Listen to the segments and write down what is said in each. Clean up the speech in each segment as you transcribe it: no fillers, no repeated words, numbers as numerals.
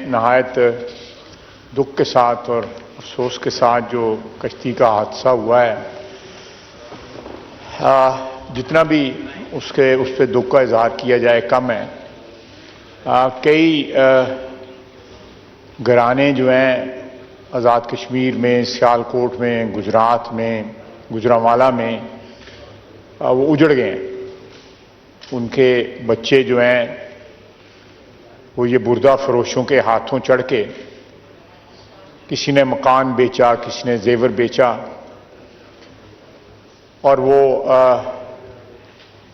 نہایت دکھ کے ساتھ اور افسوس کے ساتھ جو کشتی کا حادثہ ہوا ہے، جتنا بھی اس پہ دکھ کا اظہار کیا جائے کم ہے۔ کئی گھرانے جو ہیں آزاد کشمیر میں، سیالکوٹ میں، گجرات میں، گوجرانوالا میں وہ اجڑ گئے ہیں۔ ان کے بچے جو ہیں وہ یہ بردہ فروشوں کے ہاتھوں چڑھ کے، کسی نے مکان بیچا، کسی نے زیور بیچا، اور وہ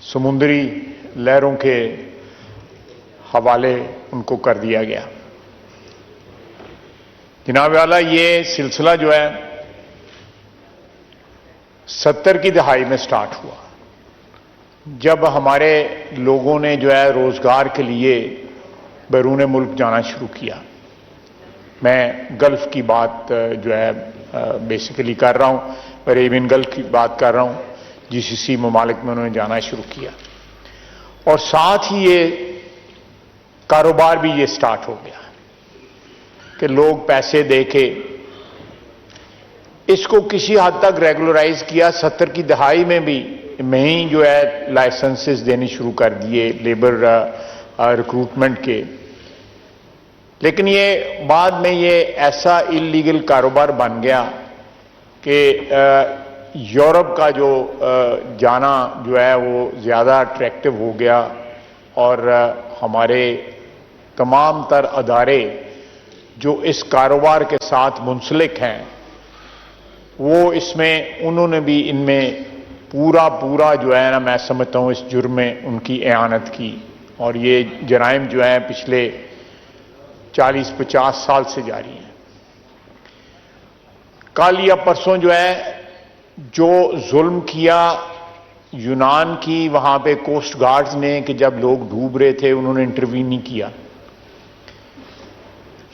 سمندری لہروں کے حوالے ان کو کر دیا گیا۔ جناب والا، یہ سلسلہ جو ہے 70 کی دہائی میں سٹارٹ ہوا، جب ہمارے لوگوں نے جو ہے روزگار کے لیے بیرون ملک جانا شروع کیا۔ میں گلف کی بات جو ہے بیسیکلی کر رہا ہوں، عربین گلف کی بات کر رہا ہوں، GCC ممالک میں انہوں نے جانا شروع کیا، اور ساتھ ہی یہ کاروبار بھی یہ سٹارٹ ہو گیا کہ لوگ پیسے دے کے اس کو کسی حد تک ریگولرائز کیا۔ 70 کی دہائی میں بھی ہی جو ہے لائسنسز دینے شروع کر دیے لیبر ریکروٹمنٹ کے، لیکن یہ بعد میں یہ ایسا اللیگل کاروبار بن گیا کہ یورپ کا جو جانا جو ہے وہ زیادہ اٹریکٹیو ہو گیا، اور ہمارے تمام تر ادارے جو اس کاروبار کے ساتھ منسلک ہیں وہ اس میں انہوں نے بھی ان میں پورا جو ہے نا، میں سمجھتا ہوں اس جرم میں ان کی اعانت کی، اور یہ جرائم جو ہیں پچھلے 40-50 سال سے جاری ہیں۔ کل یا پرسوں جو ہے جو ظلم کیا یونان کی وہاں پہ کوسٹ گارڈز نے، کہ جب لوگ ڈوب رہے تھے انہوں نے انٹروین نہیں کیا۔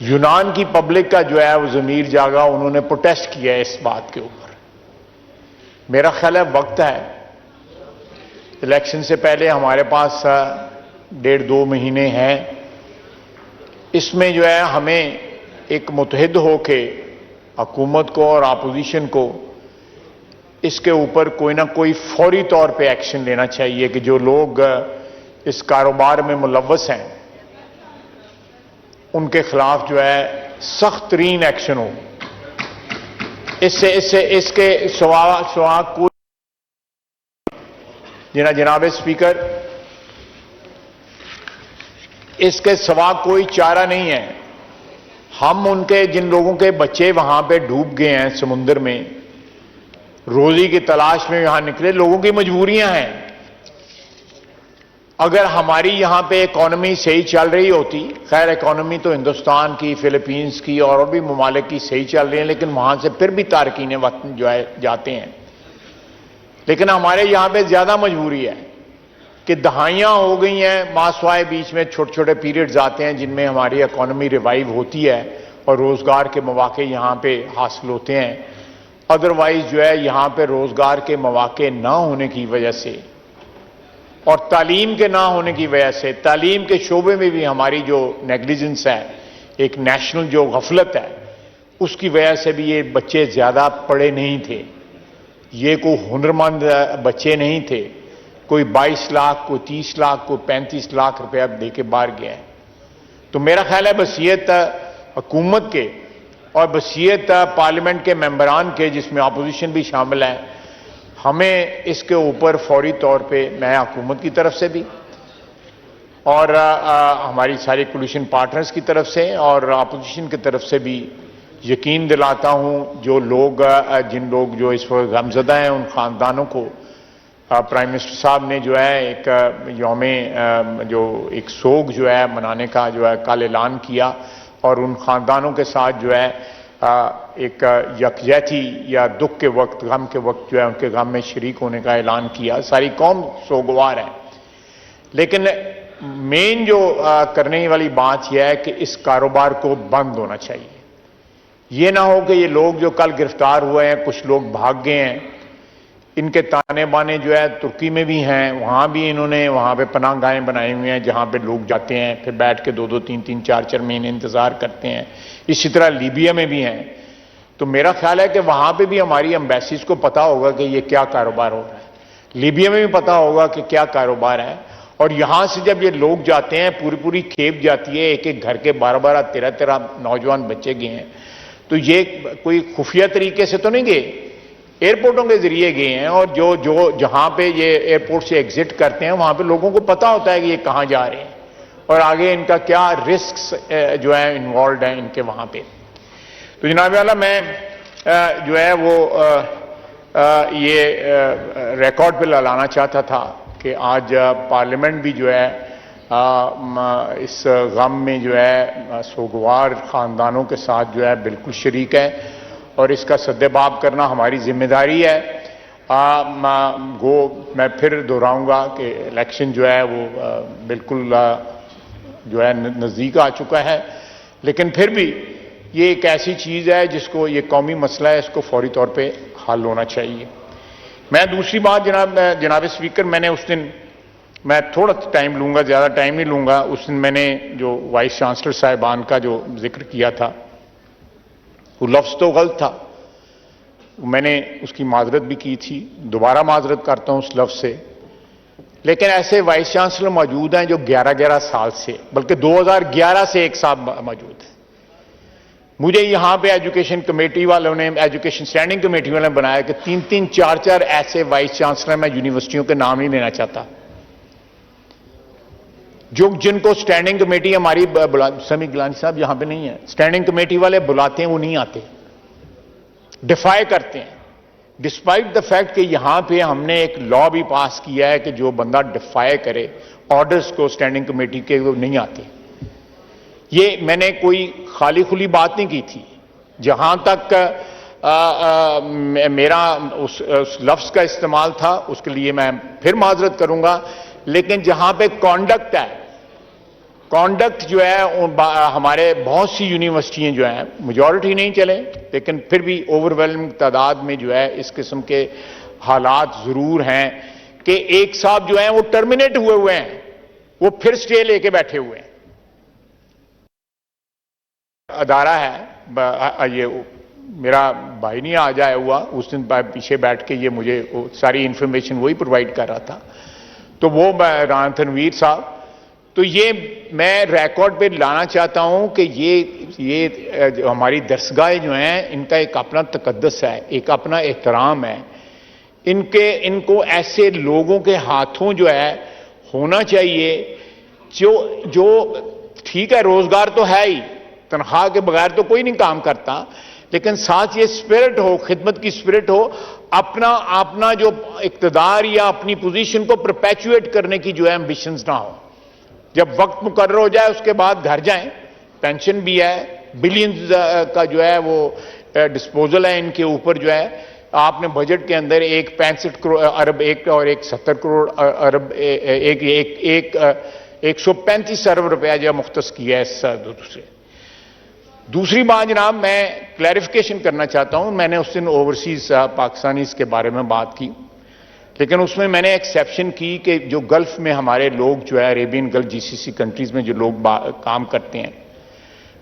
یونان کی پبلک کا جو ہے وہ ضمیر جاگا، انہوں نے پروٹیسٹ کیا اس بات کے اوپر۔ میرا خیال ہے وقت ہے، الیکشن سے پہلے ہمارے پاس 1.5-2 مہینے ہیں، اس میں جو ہے ہمیں ایک متحد ہو کے حکومت کو اور اپوزیشن کو اس کے اوپر کوئی نہ کوئی فوری طور پہ ایکشن لینا چاہیے کہ جو لوگ اس کاروبار میں ملوث ہیں ان کے خلاف جو ہے سخت ترین ایکشن ہو۔ اس کے سوا کوئی جناب اسپیکر، اس کے سوا کوئی چارہ نہیں ہے۔ ہم ان کے جن لوگوں کے بچے وہاں پہ ڈوب گئے ہیں سمندر میں، روزی کی تلاش میں یہاں نکلے، لوگوں کی مجبوریاں ہیں۔ اگر ہماری یہاں پہ اکانومی صحیح چل رہی ہوتی، خیر اکانومی تو ہندوستان کی، فلپینز کی اور بھی ممالک کی صحیح چل رہی ہے، لیکن وہاں سے پھر بھی تارکین وطن جو ہے جاتے ہیں، لیکن ہمارے یہاں پہ زیادہ مجبوری ہے کہ دہائیاں ہو گئی ہیں، ماسوائے بیچ میں چھوٹے چھوٹے پیریڈز آتے ہیں جن میں ہماری اکانومی ریوائیو ہوتی ہے اور روزگار کے مواقع یہاں پہ حاصل ہوتے ہیں۔ ادروائز جو ہے یہاں پہ روزگار کے مواقع نہ ہونے کی وجہ سے اور تعلیم کے نہ ہونے کی وجہ سے، تعلیم کے شعبے میں بھی ہماری جو نیگلیجنس ہے، ایک نیشنل جو غفلت ہے، اس کی وجہ سے بھی یہ بچے زیادہ پڑھے نہیں تھے، یہ کوئی ہنرمند بچے نہیں تھے، کوئی 22 لاکھ، کوئی 30 لاکھ، کوئی 35 لاکھ روپیہ دے کے باہر گیا ہے۔ تو میرا خیال ہے بصیرت حکومت کے اور بصیرت پارلیمنٹ کے ممبران کے، جس میں اپوزیشن بھی شامل ہے، ہمیں اس کے اوپر فوری طور پہ، میں حکومت کی طرف سے بھی اور ہماری ساری کولیشن پارٹنرز کی طرف سے اور اپوزیشن کی طرف سے بھی یقین دلاتا ہوں، جن لوگ جو اس وقت غمزدہ ہیں ان خاندانوں کو پرائم منسٹر صاحب نے جو ہے ایک یوم جو ایک سوگ جو ہے منانے کا جو ہے کل اعلان کیا، اور ان خاندانوں کے ساتھ جو ہے ایک یکجہتی یا دکھ کے وقت، غم کے وقت جو ہے ان کے غم میں شریک ہونے کا اعلان کیا۔ ساری قوم سوگوار ہے، لیکن مین جو کرنے والی بات یہ ہے کہ اس کاروبار کو بند ہونا چاہیے۔ یہ نہ ہو کہ یہ لوگ جو کل گرفتار ہوئے ہیں، کچھ لوگ بھاگ گئے ہیں، ان کے تانے بانے جو ہے ترکی میں بھی ہیں، وہاں بھی انہوں نے وہاں پہ پناہ گاہیں بنائی ہوئی ہیں جہاں پہ لوگ جاتے ہیں پھر بیٹھ کے 2-2 3-3 4-4 مہینے انتظار کرتے ہیں. اسی طرح لیبیا میں بھی ہیں. تو میرا خیال ہے کہ وہاں پہ بھی ہماری ایمبیسیز کو پتا ہوگا کہ یہ کیا کاروبار ہو رہا ہے، لیبیا میں بھی پتا ہوگا کہ کیا کاروبار ہے. اور یہاں سے جب یہ لوگ جاتے ہیں پوری کھیپ جاتی ہے، ایک ایک گھر کے 12-12 13-13 نوجوان بچے گئے ہیں. تو یہ کوئی خفیہ طریقے سے تو نہیں گئے، ایئرپورٹوں کے ذریعے گئے ہیں. اور جہاں پہ یہ ایئرپورٹ سے ایگزٹ کرتے ہیں وہاں پہ لوگوں کو پتا ہوتا ہے کہ یہ کہاں جا رہے ہیں اور آگے ان کا کیا رسکس جو ہے انوالوڈ ہیں ان کے وہاں پہ. تو جناب اعلیٰ میں جو ہے وہ یہ ریکارڈ پہ لانا چاہتا تھا کہ آج پارلیمنٹ بھی جو ہے اس غم میں جو ہے سوگوار خاندانوں کے ساتھ جو ہے بالکل شریک ہے اور اس کا سدباب کرنا ہماری ذمہ داری ہے. میں پھر دہراؤں گا کہ الیکشن جو ہے وہ بالکل جو ہے نزدیک آ چکا ہے، لیکن پھر بھی یہ ایک ایسی چیز ہے جس کو یہ قومی مسئلہ ہے، اس کو فوری طور پہ حل ہونا چاہیے. میں دوسری بات جناب اسپیکر، میں نے اس دن، میں تھوڑا ٹائم لوں گا، زیادہ ٹائم نہیں لوں گا، اس دن میں نے جو وائس چانسلر صاحبان کا جو ذکر کیا تھا وہ لفظ تو غلط تھا، میں نے اس کی معذرت بھی کی تھی، دوبارہ معذرت کرتا ہوں اس لفظ سے. لیکن ایسے وائس چانسلر موجود ہیں جو 11 سال سے، بلکہ 2011 سے ایک سال موجود ہیں. مجھے یہاں پہ ایجوکیشن کمیٹی والوں نے، ایجوکیشن سٹینڈنگ کمیٹی والوں نے بنایا کہ 3-3 4-4 ایسے وائس چانسلر، میں یونیورسٹیوں کے نام نہیں لینا چاہتا، جن کو سٹینڈنگ کمیٹی ہماری سمی گلانی صاحب یہاں پہ نہیں ہے، سٹینڈنگ کمیٹی والے بلاتے ہیں وہ نہیں آتے، ڈیفائی کرتے ہیں. ڈسپائٹ دا فیکٹ کہ یہاں پہ ہم نے ایک لا بھی پاس کیا ہے کہ جو بندہ ڈیفائی کرے آرڈرز کو سٹینڈنگ کمیٹی کے، وہ نہیں آتے. یہ میں نے کوئی خالی کھلی بات نہیں کی تھی. جہاں تک میرا اس لفظ کا استعمال تھا اس کے لیے میں پھر معذرت کروں گا، لیکن جہاں پہ کانڈکٹ ہے، کانڈکٹ جو ہے ہمارے بہت سی یونیورسٹیاں جو ہیں، میجورٹی نہیں چلے لیکن پھر بھی اوور ویلمنگ تعداد میں جو ہے اس قسم کے حالات ضرور ہیں کہ ایک صاحب جو ہیں وہ ٹرمینیٹ ہوئے ہیں، وہ پھر سٹے لے کے بیٹھے ہوئے ہیں. ادارہ ہے، یہ میرا بھائی نہیں آ جایا ہوا، اس دن پیچھے بیٹھ کے یہ مجھے ساری انفارمیشن وہی پرووائڈ کر رہا تھا، تو وہ رانا تنویر صاحب. تو یہ میں ریکارڈ پہ لانا چاہتا ہوں کہ یہ ہماری درسگاہیں جو ہیں ان کا ایک اپنا تقدس ہے، ایک اپنا احترام ہے. ان کو ایسے لوگوں کے ہاتھوں جو ہے ہونا چاہیے جو ٹھیک ہے، روزگار تو ہے ہی، تنخواہ کے بغیر تو کوئی نہیں کام کرتا، لیکن ساتھ یہ اسپرٹ ہو، خدمت کی اسپرٹ ہو، اپنا جو اقتدار یا اپنی پوزیشن کو پرپیچویٹ کرنے کی جو ہے ایمبیشنز نہ ہو. جب وقت مقرر ہو جائے اس کے بعد گھر جائیں. پینشن بھی ہے، بلینز کا جو ہے وہ ڈسپوزل ہے ان کے اوپر جو ہے. آپ نے بجٹ کے اندر ایک 65 ارب ایک اور ایک 70 کروڑ ارب ایک 135 ارب روپیہ جو مختص کیا ہے اس دوسرے. دوسری بات جناب میں کلیریفیکیشن کرنا چاہتا ہوں، میں نے اس دن اوورسیز پاکستانیز کے بارے میں بات کی، لیکن اس میں نے ایکسیپشن کی کہ جو گلف میں ہمارے لوگ جو ہے عربین گلف GCC کنٹریز میں جو لوگ کام کرتے ہیں،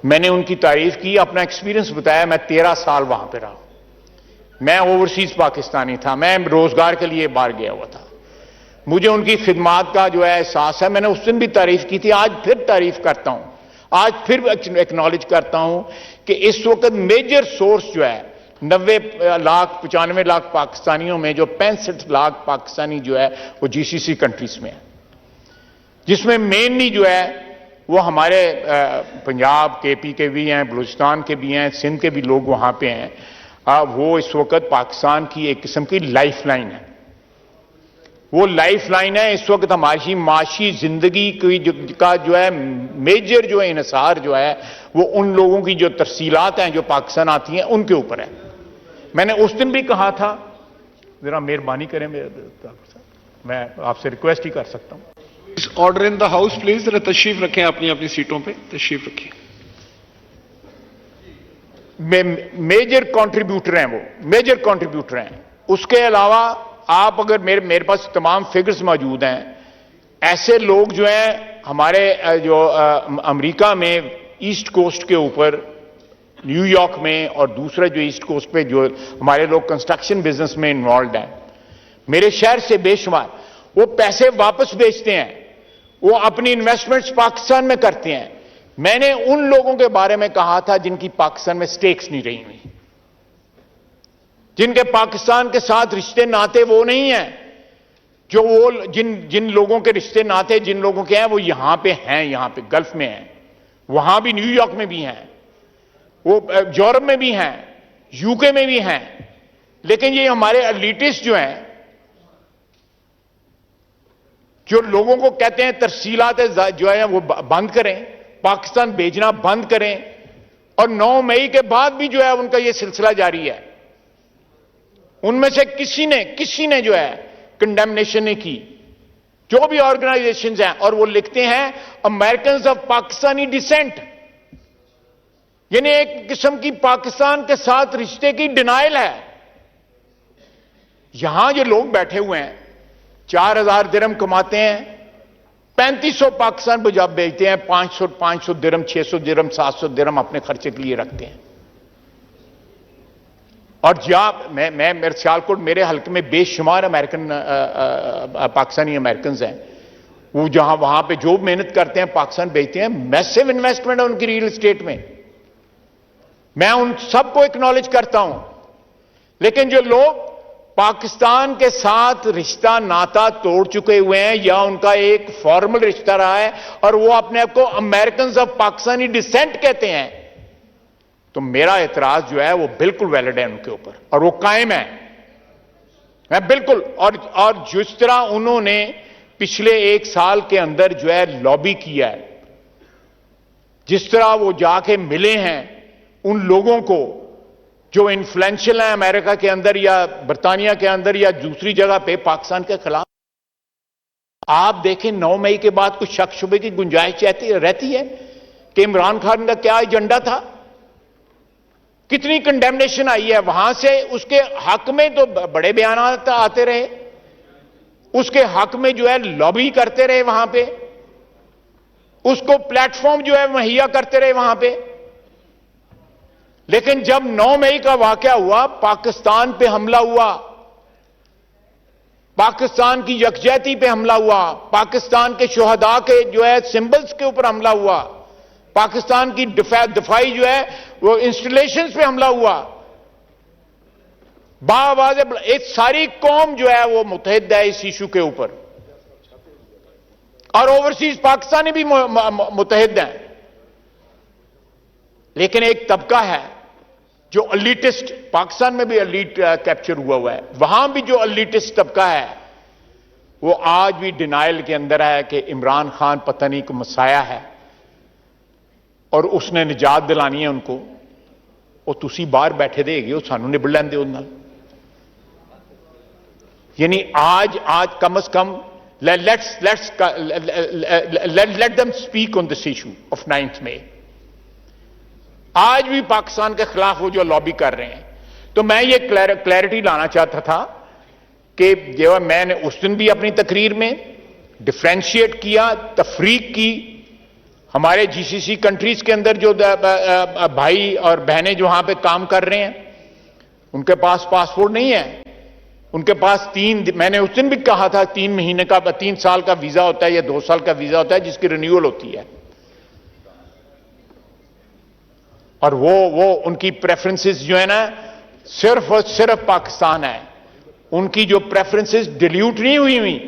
میں نے ان کی تعریف کی، اپنا ایکسپیرینس بتایا. میں 13 سال وہاں پہ رہا، میں اوورسیز پاکستانی تھا، میں روزگار کے لیے باہر گیا ہوا تھا، مجھے ان کی خدمات کا جو ہے احساس ہے. میں نے اس دن بھی تعریف کی تھی، آج پھر تعریف کرتا ہوں، آج پھر ایکنالج کرتا ہوں کہ اس وقت میجر سورس جو ہے 90 لاکھ 95 لاکھ پاکستانیوں میں جو 65 لاکھ پاکستانی جو ہے وہ GCC کنٹریز میں ہے، جس میں مینلی جو ہے وہ ہمارے پنجاب KP کے بھی ہیں، بلوچستان کے بھی ہیں، سندھ کے بھی لوگ وہاں پہ ہیں. وہ اس وقت پاکستان کی ایک قسم کی لائف لائن ہے. وہ لائف لائن ہے اس وقت ہماری معاشی زندگی کا جو ہے میجر جو انحصار جو ہے وہ ان لوگوں کی جو ترسیلات ہیں جو پاکستان آتی ہیں ان کے اوپر ہے. میں نے اس دن بھی کہا تھا، ذرا مہربانی کریں میں آپ سے ریکویسٹ ہی کر سکتا ہوں. Order in the house please, ذرا تشریف رکھیں، اپنی سیٹوں پہ تشریف رکھیں. میجر کنٹریبیوٹر ہیں، وہ میجر کنٹریبیوٹر ہیں. اس کے علاوہ آپ اگر میرے پاس تمام فگرز موجود ہیں، ایسے لوگ جو ہیں ہمارے جو امریکہ میں ایسٹ کوسٹ کے اوپر، نیو یارک میں، اور دوسرے جو ایسٹ کوسٹ پہ جو ہمارے لوگ کنسٹرکشن بزنس میں انوالوڈ ہیں، میرے شہر سے بے شمار، وہ پیسے واپس بیچتے ہیں، وہ اپنی انویسٹمنٹس پاکستان میں کرتے ہیں۔ میں نے ان لوگوں کے بارے میں کہا تھا جن کی پاکستان میں سٹیکس نہیں رہی ہوئی، جن کے پاکستان کے ساتھ رشتے ناتے وہ نہیں ہیں، جو وہ جن لوگوں کے رشتے ناتے جن لوگوں کے ہیں وہ یہاں پہ ہیں، یہاں پہ گلف میں ہیں، وہاں بھی نیو یارک میں بھی ہیں، وہ یورپ میں بھی ہیں، یو کے میں بھی ہیں، لیکن یہ ہمارے ایلیٹسٹ جو ہیں، جو لوگوں کو کہتے ہیں ترسیلات جو ہے وہ بند کریں، پاکستان بھیجنا بند کریں، اور 9 مئی کے بعد بھی جو ہے ان کا یہ سلسلہ جاری ہے۔ ان میں سے کسی نے جو ہے کنڈیمنیشن نہیں کی، جو بھی آرگنائزیشنز ہیں، اور وہ لکھتے ہیں امریکنز آف پاکستانی ڈیسینٹ، یعنی ایک قسم کی پاکستان کے ساتھ رشتے کی ڈینائل ہے۔ یہاں جو لوگ بیٹھے ہوئے ہیں 4000 درہم کماتے ہیں، 3500 پاکستان کو جب بیچتے ہیں، 500 درہم، 600 درہم، 700 درہم اپنے خرچے کے لیے رکھتے ہیں۔ اور میرے سیالکوٹ میرے حلقے میں بے شمار پاکستانی امریکنز ہیں، وہ جہاں وہاں پہ جو محنت کرتے ہیں پاکستان بیچتے ہیں، میسو انویسٹمنٹ ہے ان کی ریل اسٹیٹ میں، میں ان سب کو اکنالج کرتا ہوں۔ لیکن جو لوگ پاکستان کے ساتھ رشتہ ناتا توڑ چکے ہوئے ہیں، یا ان کا ایک فارمل رشتہ رہا ہے اور وہ اپنے آپ کو امریکنز آف پاکستانی ڈیسینٹ کہتے ہیں، تو میرا اعتراض جو ہے وہ بالکل ویلڈ ہے ان کے اوپر، اور وہ قائم ہے، میں بالکل۔ اور جس طرح انہوں نے پچھلے 1 سال کے اندر جو ہے لابی کیا ہے، جس طرح وہ جا کے ملے ہیں ان لوگوں کو جو انفلوئنشل ہیں امریکہ کے اندر یا برطانیہ کے اندر یا دوسری جگہ پہ پاکستان کے خلاف، آپ دیکھیں 9 مئی کے بعد کچھ شک شبے کی گنجائش رہتی ہے کہ عمران خان کا کیا ایجنڈا تھا؟ کتنی کنڈیمنیشن آئی ہے وہاں سے، اس کے حق میں تو بڑے بیانات آتے رہے، اس کے حق میں جو ہے لابی کرتے رہے وہاں پہ، اس کو پلیٹ فارم جو ہے مہیا کرتے رہے وہاں پہ، لیکن جب 9 مئی کا واقعہ ہوا، پاکستان پہ حملہ ہوا، پاکستان کی یکجہتی پہ حملہ ہوا، پاکستان کے شہداء کے جو ہے سمبلز کے اوپر حملہ ہوا، پاکستان کی دفاعی جو ہے وہ انسٹالیشنز پہ حملہ ہوا، باآواز ایک ساری قوم جو ہے وہ متحد ہے اس ایشو کے اوپر، اور اوورسیز پاکستانی بھی متحد ہیں۔ لیکن ایک طبقہ ہے جو الیٹسٹ، پاکستان میں بھی الیٹ کیپچر ہوا ہے، وہاں بھی جو الیٹسٹ طبقہ ہے وہ آج بھی ڈینائل کے اندر ہے کہ عمران خان پتہ نہیں کو مسایا ہے اور اس نے نجات دلانی ہے ان کو، اور تسی باہر بیٹھے دے گے وہ سانو نبڑ لیندے ان نال۔ یعنی آج کم از کم let them speak on this issue of 9th May۔ آج بھی پاکستان کے خلاف وہ جو لابی کر رہے ہیں، تو میں یہ کلیئرٹی لانا چاہتا تھا کہ جو میں نے اس دن بھی اپنی تقریر میں ڈیفرینشیٹ کیا، تفریق کی، ہمارے جی سی سی کنٹریز کے اندر جو بھائی اور بہنیں جو وہاں پہ کام کر رہے ہیں ان کے پاس پاسپورٹ نہیں ہے، ان کے پاس میں نے اس دن بھی کہا تھا 3 مہینے کا 3 سال کا ویزا ہوتا ہے یا 2 سال کا ویزا ہوتا ہے جس کی رینیول ہوتی ہے، اور وہ ان کی پریفرنسز جو ہے نا صرف اور صرف پاکستان ہے، ان کی جو پریفرنسز ڈیلیوٹ نہیں ہوئی۔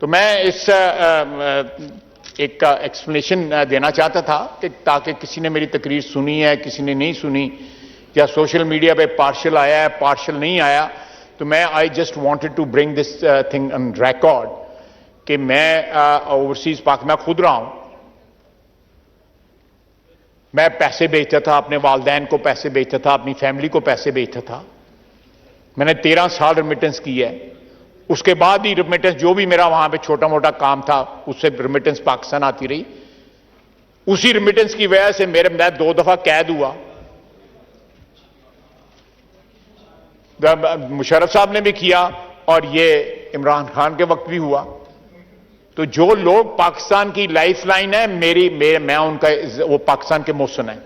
تو میں اس ایک ایکسپلینیشن دینا چاہتا تھا کہ تاکہ کسی نے میری تقریر سنی ہے، کسی نے نہیں سنی، یا سوشل میڈیا پہ پارشل آیا ہے پارشل نہیں آیا، تو میں I just wanted to bring this thing on record کہ میں اوورسیز میں خود رہا ہوں، میں پیسے بیچتا تھا، اپنے والدین کو پیسے بیچتا تھا، اپنی فیملی کو پیسے بیچتا تھا، میں نے 13 سال ریمیٹنس کی ہے، اس کے بعد ہی ریمیٹنس جو بھی میرا وہاں پہ چھوٹا موٹا کام تھا اس سے ریمیٹنس پاکستان آتی رہی، اسی ریمیٹنس کی وجہ سے میں 2 دفعہ قید ہوا، مشرف صاحب نے بھی کیا اور یہ عمران خان کے وقت بھی ہوا. تو جو لوگ پاکستان کی لائف لائن ہے میں ان کا وہ پاکستان کے محسن ہیں.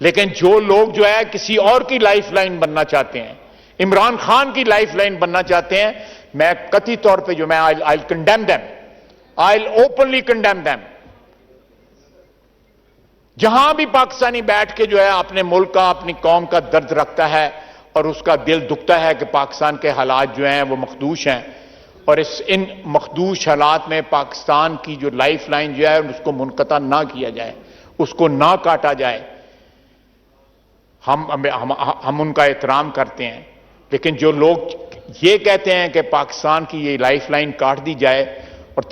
لیکن جو لوگ جو ہے کسی اور کی لائف لائن بننا چاہتے ہیں, عمران خان کی لائف لائن بننا چاہتے ہیں, میں قطعی طور پہ جو میں I'll condemn them. I'll openly condemn them. جہاں بھی پاکستانی بیٹھ کے جو ہے اپنے ملک کا اپنی قوم کا درد رکھتا ہے اور اس کا دل دکھتا ہے کہ پاکستان کے حالات جو ہیں وہ مخدوش ہیں, اور ان مخدوش حالات میں پاکستان کی جو لائف لائن جو ہے اس کو منقطع نہ کیا جائے, اس کو نہ کاٹا جائے. ہم ان کا احترام کرتے ہیں, لیکن جو لوگ یہ کہتے ہیں کہ پاکستان کی یہ لائف لائن کاٹ دی جائے اور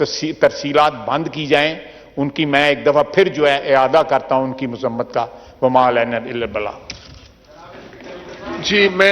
ترسیلات بند کی جائیں, ان کی میں ایک دفعہ پھر جو ہے اعادہ کرتا ہوں ان کی مذمت کا. وما علینا الا البلاغ. جی میں